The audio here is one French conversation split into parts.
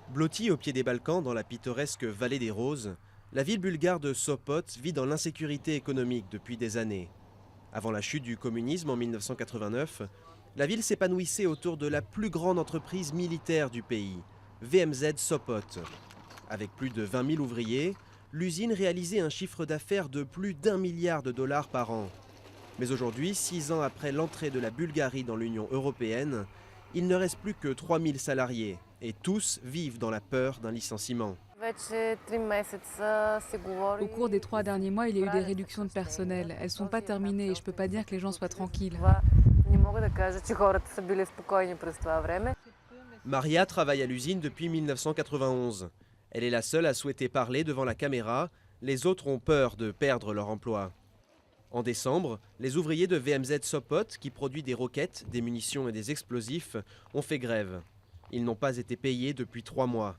Blottie au pied des Balkans, dans la pittoresque vallée des Roses, la ville bulgare de Sopot vit dans l'insécurité économique depuis des années. Avant la chute du communisme en 1989, la ville s'épanouissait autour de la plus grande entreprise militaire du pays, VMZ Sopot. Avec plus de 20 000 ouvriers, l'usine réalisait un chiffre d'affaires de plus d'1 milliard de dollars par an. Mais aujourd'hui, 6 ans après l'entrée de la Bulgarie dans l'Union européenne, il ne reste plus que 3 000 salariés et tous vivent dans la peur d'un licenciement. Au cours des 3 derniers mois, il y a eu des réductions de personnel. Elles ne sont pas terminées et je ne peux pas dire que les gens soient tranquilles. Maria travaille à l'usine depuis 1991. Elle est la seule à souhaiter parler devant la caméra. Les autres ont peur de perdre leur emploi. En décembre, les ouvriers de VMZ Sopot, qui produit des roquettes, des munitions et des explosifs, ont fait grève. Ils n'ont pas été payés depuis 3 mois.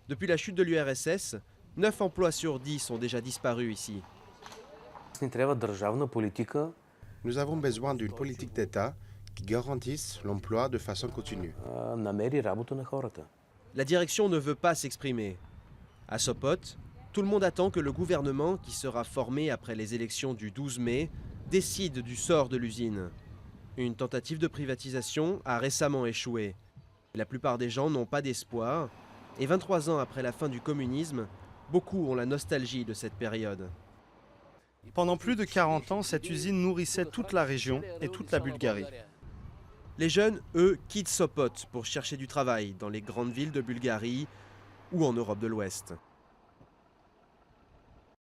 Depuis la chute de l'URSS, 9 emplois sur 10 ont déjà disparu ici. Nous avons besoin d'une politique d'État qui garantisse l'emploi de façon continue. La direction ne veut pas s'exprimer. À Sopot, tout le monde attend que le gouvernement, qui sera formé après les élections du 12 mai, décide du sort de l'usine. Une tentative de privatisation a récemment échoué. La plupart des gens n'ont pas d'espoir, et 23 ans après la fin du communisme, beaucoup ont la nostalgie de cette période. Pendant plus de 40 ans, cette usine nourrissait toute la région et toute la Bulgarie. Les jeunes, eux, quittent Sopot pour chercher du travail dans les grandes villes de Bulgarie ou en Europe de l'Ouest.